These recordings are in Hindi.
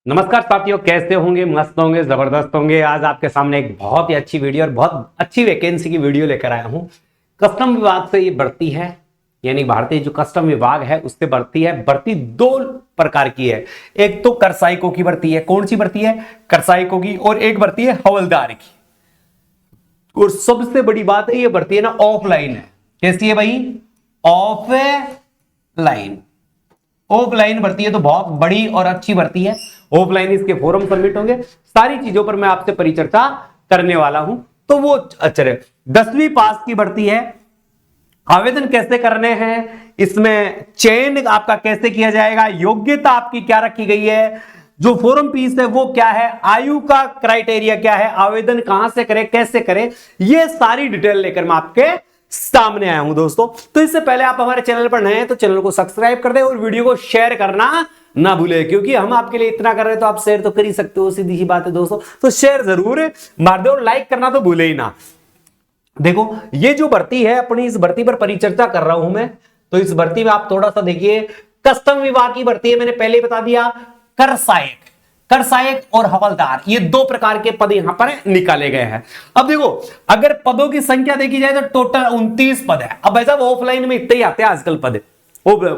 नमस्कार साथियों, कैसे होंगे? मस्त होंगे, जबरदस्त होंगे। आज आपके सामने एक बहुत ही अच्छी वीडियो और बहुत अच्छी वैकेंसी की वीडियो लेकर आया हूं। कस्टम विभाग से ये भर्ती है, यानी भारतीय जो कस्टम विभाग है उससे भर्ती है। भर्ती दो प्रकार की है। एक तो करसाइकों की भर्ती है। कौन सी भर्ती है? करसाइकों की। और एक भर्ती है हवलदार की। और सबसे बड़ी बात है, ये भर्ती है ना ऑफलाइन है। कैसी है भाई? ऑफलाइन। ऑफलाइन भर्ती है तो बहुत बड़ी और अच्छी भर्ती है। ऑफलाइन इसके फॉर्म सबमिट होंगे। सारी चीजों पर मैं आपसे परिचर्चा करने वाला हूं, तो वो अच्छा है। 10वीं पास की भर्ती है। आवेदन कैसे करने हैं, इसमें चयन आपका कैसे किया जाएगा, योग्यता आपकी क्या रखी गई है, जो फॉर्म फीस है वो क्या है, आयु का क्राइटेरिया क्या है, आवेदन कहां से करें, कैसे करें, ये सारी डिटेल लेकर मैं आपके सामने आया हूं दोस्तों। तो इससे पहले आप हमारे चैनल पर नए हैं तो चैनल को सब्सक्राइब कर दें और वीडियो को शेयर करना ना भूले, क्योंकि हम आपके लिए इतना कर रहे हैं तो आप शेयर तो कर ही सकते हो, सीधी सी बात है दोस्तों। तो शेयर जरूर मार दो और लाइक करना तो भूले ही ना। देखो, ये जो भर्ती है, अपनी इस भर्ती पर परिचर्चा कर रहा हूं मैं। तो इस भर्ती में आप थोड़ा सा देखिए, कस्टम विभाग की भर्ती है, मैंने पहले बता दिया। करसायक और हवलदार, ये दो प्रकार के पद यहां पर निकाले गए हैं। अब देखो, अगर पदों की संख्या देखी जाए तो टोटल 29 पद है। अब ऐसा ऑफलाइन में इतने ही आते हैं आजकल पद,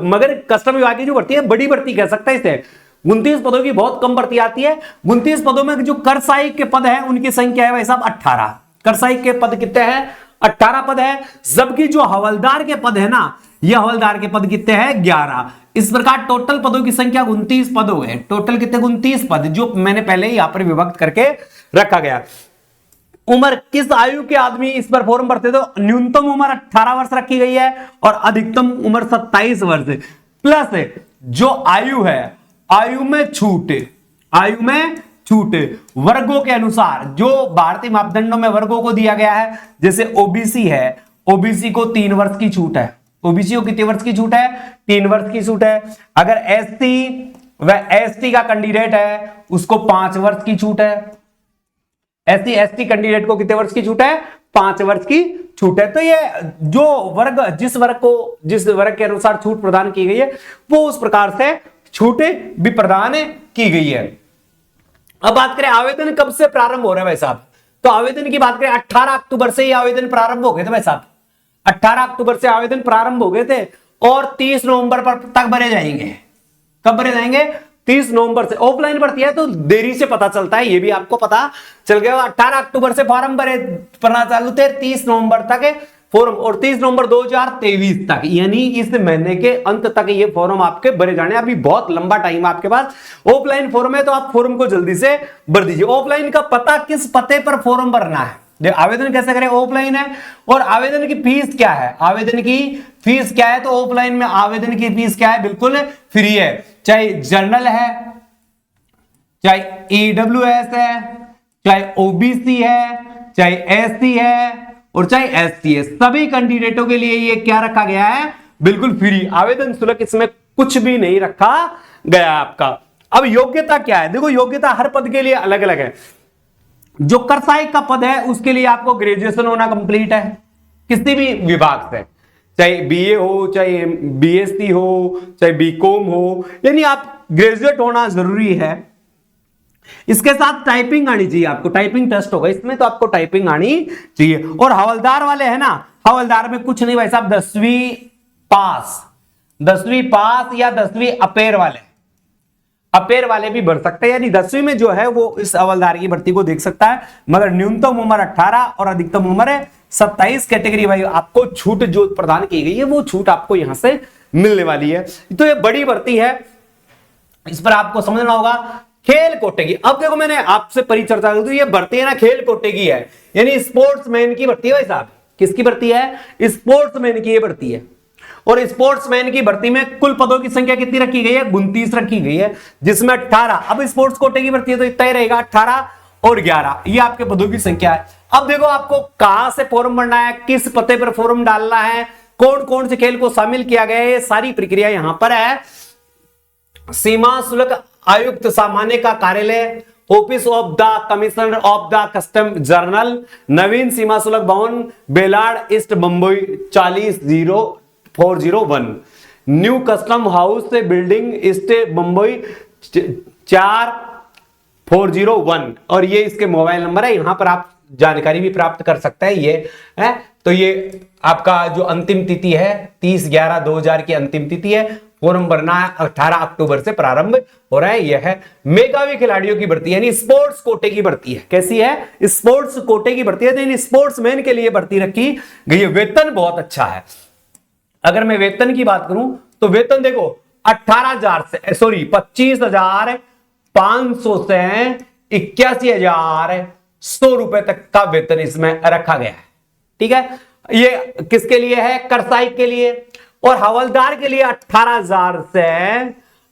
मगर कस्टम विभाग की जो भर्ती है बड़ी भर्ती कह सकता है इसे। 29 पदों की बहुत कम भर्ती आती है। 29 पदों में जो करसायक के पद है उनकी संख्या है भाई साहब 18। करसायक के पद कितने हैं? 18 पद है। जबकि जो हवलदार के पद है ना, यह हवलदार के पद कितने हैं? 11। इस प्रकार टोटल पदों की संख्या 29 पद हो गए। टोटल कितने? 29 पद, जो मैंने पहले यहां पर विभक्त करके रखा गया। उम्र, किस आयु के आदमी इस पर फॉर्म भरते? तो न्यूनतम उम्र 18 वर्ष रखी गई है और अधिकतम उम्र 27 वर्ष। प्लस जो आयु है, आयु में छूट वर्गों के अनुसार, जो भारतीय मापदंडों में वर्गों को दिया गया है, जैसे ओबीसी है, ओबीसी को 3 वर्ष की छूट है। ओबीसी को कितने वर्ष की छूट है? 3 वर्ष की छूट है। अगर एससी व एसटी का कैंडिडेट है उसको 5 वर्ष की छूट है। एससी एसटी कैंडिडेट को कितने वर्ष की छूट है? 5 वर्ष की छूट है। तो ये जो वर्ग, जिस वर्ग के अनुसार छूट प्रदान की गई है, वो उस प्रकार से छूट भी प्रदान की गई है। अब बात करें आवेदन कब से प्रारंभ हो रहा है भाई साहब, तो आवेदन की बात करें 18 अक्टूबर से ही आवेदन प्रारंभ हो गए थे भाई साहब। 18 अक्टूबर से आवेदन प्रारंभ हो गए थे और 30 नवंबर पर तक भरे जाएंगे। कब भरे जाएंगे? 30 नवंबर से। ऑफलाइन भर्ती है तो देरी से पता चलता है, ये भी आपको पता चल गया। 18 अक्टूबर से फॉर्म भरना चालू थे, 30 नवंबर तक फॉर्म, और 30 नवंबर 2023 तक, यानी इस महीने के अंत तक ये फॉर्म आपके भरे जाने। अभी बहुत लंबा टाइम आपके पास। ऑफलाइन फॉर्म है तो आप फॉर्म को जल्दी से भर दीजिए। ऑफलाइन का पता, किस पते पर फॉर्म भरना है, आवेदन कैसे करें, ऑफलाइन है। और आवेदन की फीस क्या है? आवेदन की फीस क्या है? तो ऑफलाइन में आवेदन की फीस क्या है? बिल्कुल फ्री है। चाहे जनरल है, चाहे ईडब्ल्यूएस है, चाहे ओबीसी है, चाहे एससी है और चाहे एसटी है, सभी कैंडिडेटों के लिए ये क्या रखा गया है? बिल्कुल फ्री। आवेदन शुल्क इसमें कुछ भी नहीं रखा गया आपका। अब योग्यता क्या है? देखो, योग्यता हर पद के लिए अलग अलग है। जो करसायक का पद है उसके लिए आपको ग्रेजुएशन होना कंप्लीट है, किसी भी विभाग से, चाहे बीए हो, चाहे बीएससी हो, चाहे बीकॉम हो, यानी आप ग्रेजुएट होना जरूरी है। इसके साथ टाइपिंग आनी चाहिए आपको, टाइपिंग टेस्ट होगा इसमें, तो आपको टाइपिंग आनी चाहिए। और हवलदार वाले हैं ना, हवलदार में कुछ नहीं भाई साहब, 10वीं पास या 10वीं अपेयर वाले भी भर सकते हैं, यानी 10वीं में जो है वो इस हवलदार की भर्ती को देख सकता है। मगर न्यूनतम उम्र 18 और अधिकतम उम्र 27 कैटेगरी भाई आपको छूट जो प्रदान की गई है वो छूट आपको यहां से मिलने वाली है। तो ये बड़ी भर्ती है, इस पर आपको समझना होगा। खेल कोटे की, अब देखो मैंने आपसे परिचर्चा की, तो ये भर्ती है ना खेल कोटे की है, यानी स्पोर्ट्समैन की भर्ती है भाई साहब। किसकी भर्ती है? स्पोर्ट्समैन की ये भर्ती है। और स्पोर्ट्समैन की भर्ती में कुल पदों की संख्या कितनी रखी गई है? 29 रखी गई है, जिसमें 18। अब स्पोर्ट्स कोटे की भर्ती है तो इतना ही रहेगा, 18 और 11, ये आपके पदों की संख्या है। अब देखो, आपको कहां से फॉर्म भरना है, किस पते पर फॉर्म डालना है, कौन कौन से खेल को शामिल किया गया है, ये सारी प्रक्रिया यहां पर है। सीमा शुल्क आयुक्त सामान्य का कार्यालय, office of the commissioner of the custom general, नवीन सीमा शुल्क भवन, Ballard east Mumbai 400401, new custom house building east Mumbai 4 401 और ये इसके मोबाइल नंबर है। यहां पर आप जानकारी भी प्राप्त कर सकते हैं। ये है तो ये आपका जो अंतिम तिथि है 30/11/2000 की अंतिम तिथि है। फॉर्म भरना 18 अक्टूबर से प्रारंभ हो रहा है। यह है मेधावी खिलाड़ियों की भर्ती यानी स्पोर्ट्स कोटे की भर्ती है। कैसी है? स्पोर्ट्स कोटे की भर्ती है। तो इन स्पोर्ट्समैन के लिए भर्ती रखी गई है। वेतन बहुत अच्छा है। अगर मैं वेतन की बात करूं तो वेतन देखो 25,500 से 81,100 रुपए तक का वेतन इसमें रखा गया है। ठीक है, ये किसके लिए है? करसाई के लिए। और हवलदार के लिए 18,000 से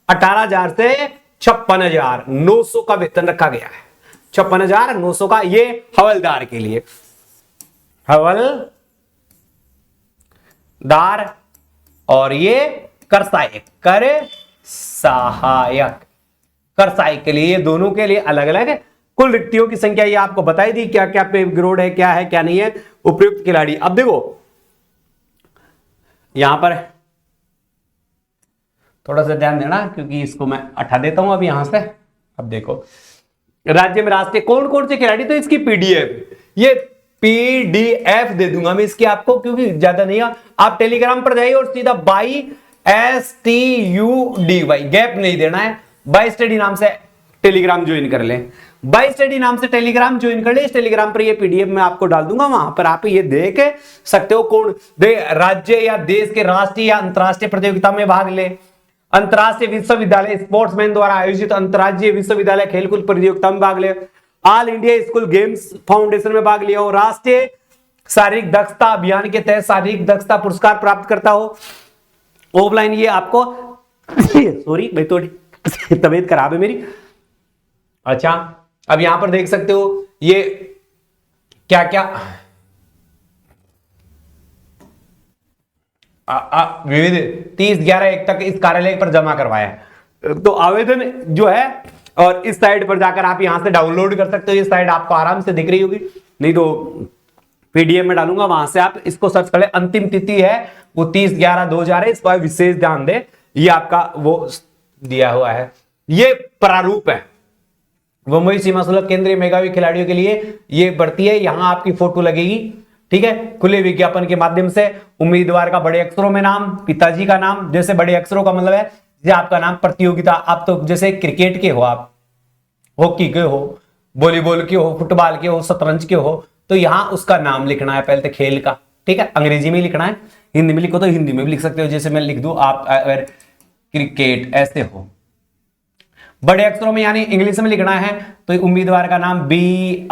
56,900 का वेतन रखा गया है। 56,900 का ये हवलदार के लिए। हवलदार और ये करसाई करसाई के लिए, ये दोनों के लिए अलग अलग है। कुल रिक्तियों की संख्या ये आपको बताई दी, क्या क्या पे ग्रेड है, क्या है क्या नहीं है। उपयुक्त खिलाड़ी, अब देखो यहां पर थोड़ा सा ध्यान देना क्योंकि इसको मैं हटा देता हूं अब यहां से। अब देखो राज्य में राष्ट्रीय कौन कौन से खिलाड़ी, तो इसकी पीडीएफ, ये पीडीएफ दे दूंगा मैं इसकी आपको क्योंकि ज्यादा नहीं है। आप टेलीग्राम पर जाइए और सीधा BYSTUDY गैप नहीं देना है, बाय स्टडी नाम से टेलीग्राम ज्वाइन कर लें। बाय स्टडी नाम से टेलीग्राम ज्वाइन कर ले। इस टेलीग्राम पर ये पीडीएफ मैं आपको डाल दूंगा, वहां पर आप ये देख सकते हो कौन राज्य या देश के राष्ट्रीय या अंतरराष्ट्रीय प्रतियोगिता में भाग ले। अंतरराष्ट्रीय विश्वविद्यालय स्पोर्ट्समैन द्वारा आयोजित अंतरराज्यीय विश्वविद्यालय खेलकूद प्रतियोगिता में भाग ले। All India school games foundation में भाग लिया हो। राष्ट्रीय शारीरिक दक्षता अभियान के तहत शारीरिक दक्षता पुरस्कार प्राप्त करता हो। ऑफलाइन ये आपको सॉरी भाई थोड़ी तबीयत खराब है मेरी। अच्छा, अब यहां पर देख सकते हो ये क्या क्या विविध 30/11/1 तक इस कार्यालय पर जमा करवाया है। तो आवेदन जो है और इस साइट पर जाकर आप यहां से डाउनलोड कर सकते हो। ये साइट आपको आराम से दिख रही होगी, नहीं तो पीडीएफ में डालूंगा, वहां से आप इसको सर्च कर ले। अंतिम तिथि है वो 30/11/2000 है। इस पर विशेष ध्यान दे, ये आपका वो दिया हुआ है। ये प्रारूप है मुंबई सीमा शुल्क केंद्रीय मेधावी खिलाड़ियों के लिए ये भर्ती है। यहां आपकी फोटो लगेगी, ठीक है। खुले विज्ञापन के माध्यम से उम्मीदवार का बड़े अक्षरों में नाम, पिताजी का नाम, जैसे बड़े अक्षरों का मतलब है जैसे आपका नाम, प्रतियोगिता, आप तो जैसे क्रिकेट के हो, आप हॉकी के हो, वॉलीबॉल के हो, फुटबॉल के हो, शतरंज के हो, तो यहां उसका नाम लिखना है पहले तो खेल का, ठीक है। अंग्रेजी में लिखना है, हिंदी में लिखो तो हिंदी में भी लिख सकते हो, जैसे मैं लिख दूं आप अगर क्रिकेट ऐसे हो। बड़े अक्षरों में यानी इंग्लिश में लिखना है तो उम्मीदवार का नाम BIRBALYADAV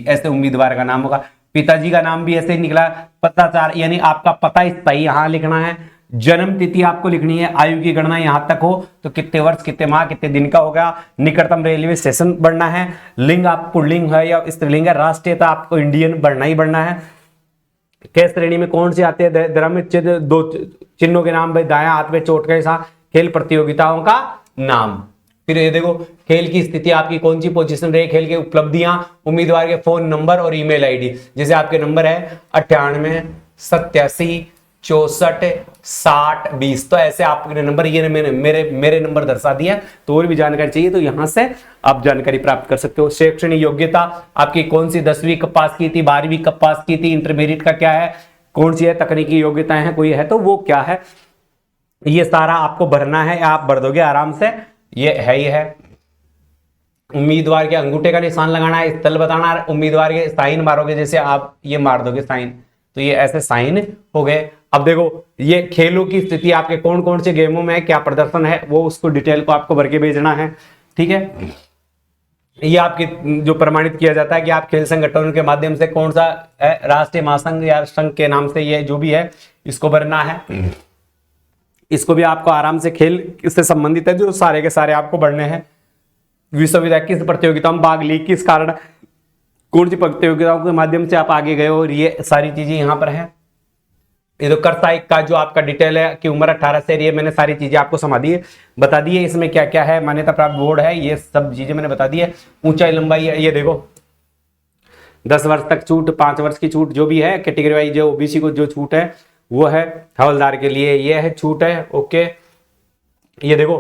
ऐसे उम्मीदवार का नाम होगा। पिताजी का नाम भी ऐसे ही निकला। पत्राचार यानी आपका पता स्थायी यहां लिखना है। जन्म तिथि आपको लिखनी है। आयु की गणना यहां तक हो तो कितने वर्ष, कितने माह, कितने दिन का होगा। निकटतम रेलवे स्टेशन बढ़ना है। लिंग आप पुल्लिंग है या स्त्रीलिंग है। राष्ट्रीयता आपको इंडियन बढ़ना ही बढ़ना है। किस श्रेणी में कौन से आते हैं? धर्म चिन्ह, दो चिन्हों के नाम भाई, दायां हाथ में चोट के साथ। खेल प्रतियोगिताओं का नाम। फिर ये देखो खेल की स्थिति आपकी कौन सी पोजीशन रही, खेल की उपलब्धियां, उम्मीदवार के फोन नंबर और ईमेल आईडी। जैसे आपके नंबर है 98 87 64 60 20, तो ऐसे आपके नंबर, ये मेरे नंबर दर्शा दिया। तो और भी जानकारी चाहिए तो यहां से आप जानकारी प्राप्त कर सकते हो। शैक्षणिक योग्यता आपकी कौन सी, 10वीं कब पास की थी, 12वीं कब पास की थी, इंटरमीडिएट का क्या है, कौन सी है, तकनीकी योग्यताएं हैं कोई है तो वो क्या है, ये सारा आपको भरना है। आप भर दोगे आराम से, ये है। उम्मीदवार के अंगूठे का निशान लगाना है, स्थल बताना है, उम्मीदवार के साइन मारोगे, जैसे आप ये मार दोगे साइन, तो ये ऐसे साइन हो गए। अब देखो ये खेलों की स्थिति आपके कौन कौन से गेमों में है, क्या प्रदर्शन है, वो उसको डिटेल को आपको भर के भेजना है, ठीक है। ये आपके जो प्रमाणित किया जाता है कि आप खेल संगठनों के माध्यम से कौन सा राष्ट्रीय महासंघ या संघ के नाम से ये जो भी है इसको भरना है। इसको भी आपको आराम से, खेल इससे संबंधित है जो सारे के सारे आपको भरने हैं। विश्वविद्यालय किस प्रतियोगिता में भाग ली, किस कारण, कौन सी प्रतियोगिताओं के माध्यम से आप आगे गए और ये सारी चीजें यहाँ पर हैं। ये तो करसाई का जो आपका डिटेल है कि उम्र 18 से, ये मैंने सारी चीजें आपको बता दी है। इसमें क्या क्या है, मान्यता प्राप्त बोर्ड है, ये सब चीजें मैंने बता दी है। ऊंचाई लंबाई है, ये देखो 10 वर्ष तक छूट, 5 वर्ष की छूट, जो भी है कैटेगरी वाइज जो ओबीसी को जो छूट है वो है हवलदार के लिए, ये है छूट है। ओके, ये देखो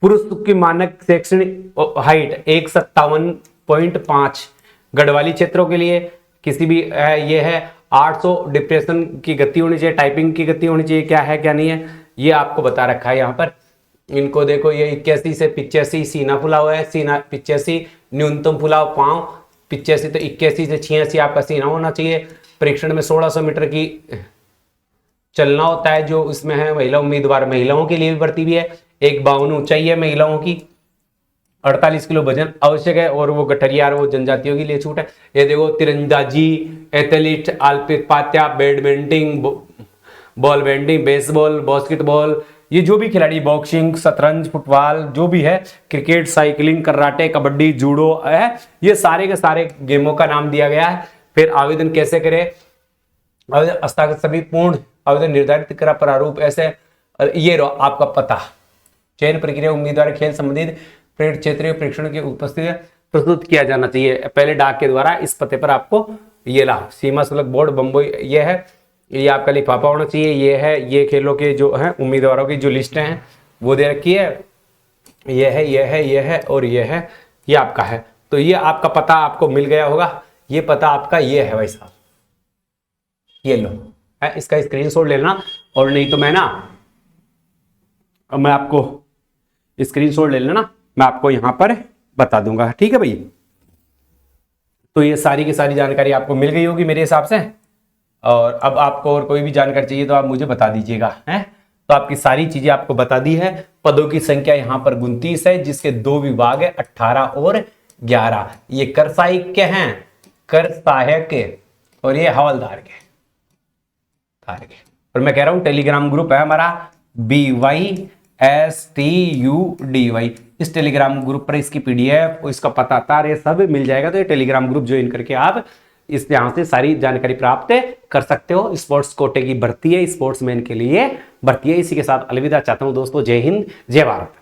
पुरुष की मानक शैक्षणिक हाइट 157.5, गढ़वाली क्षेत्रों के लिए किसी भी ये है 800 डिप्रेशन की गति होनी चाहिए, टाइपिंग की गति होनी चाहिए, क्या है क्या नहीं है ये आपको बता रखा है यहाँ पर। इनको देखो, ये 81 से 85 सीना फुला हुआ है, सीना 85 न्यूनतम फुलाव पांव 85, तो 81 से 86 आपका सीना होना चाहिए। परीक्षण में 1600 मीटर की चलना होता है, जो इसमें है महिला उम्मीदवार, महिलाओं के लिए भी भर्ती भी है। 152 ऊंचाई है महिलाओं की, 48 किलो वजन आवश्यक है, और वो गठरिया वो जनजातियों के लिए छूट है। ये देखो तीरंदाजी, एथलीट, आल्पित्पात्या, badminton, ball bending, baseball, basketball, ये जो भी खिलाड़ी, बॉक्सिंग, शतरंज, फुटबॉल, जो भी है, cricket, cycling, karate, kabaddi, judo है, ये सारे के सारे गेमों का नाम दिया गया है। फिर आवेदन कैसे करें, आवेदन हस्ताक्षर सभी पूर्ण आवेदन निर्धारित करा प्रारूप ऐसे, ये रहो आपका पता। चयन प्रक्रिया उम्मीदवार खेल संबंधित क्षेत्रीय परीक्षण के उपस्थित प्रस्तुत किया जाना चाहिए पहले डाक के द्वारा। इस पते पर आपको ये ला सीमा शुल्क बोर्ड बम्बई, ये है, ये आपका लिफाफा होना चाहिए। ये है, ये खेलों के जो है उम्मीदवारों की जो लिस्ट हैं वो दे रखी है, ये है, ये है, ये है और ये है, ये आपका है। तो ये आपका पता आपको मिल गया होगा, ये पता आपका ये है भाई साहब, ये लो है, इसका स्क्रीनशॉट लेना, और नहीं तो मैं आपको स्क्रीनशॉट ले लेना, मैं आपको यहां पर बता दूंगा, ठीक है भाई। तो ये सारी की सारी जानकारी आपको मिल गई होगी मेरे हिसाब से, और अब आपको और कोई भी जानकारी चाहिए तो आप मुझे बता दीजिएगा, हैं। तो आपकी सारी चीजें आपको बता दी है। पदों की संख्या यहाँ पर 29 है, जिसके 2 विभाग है, 18 और 11। ये कर सहायक के हैं, कर सहायक के, और ये हवलदार के। और मैं कह रहा हूं टेलीग्राम ग्रुप है हमारा BYSTUDY, इस टेलीग्राम ग्रुप पर इसकी PDF, इसका पता तार ये सब मिल जाएगा। तो ये टेलीग्राम ग्रुप ज्वाइन करके आप इस यहाँ से सारी जानकारी प्राप्त कर सकते हो। स्पोर्ट्स कोटे की भर्ती है, स्पोर्ट्समैन के लिए भर्ती है। इसी के साथ अलविदा चाहता हूं दोस्तों, जय हिंद, जय भारत।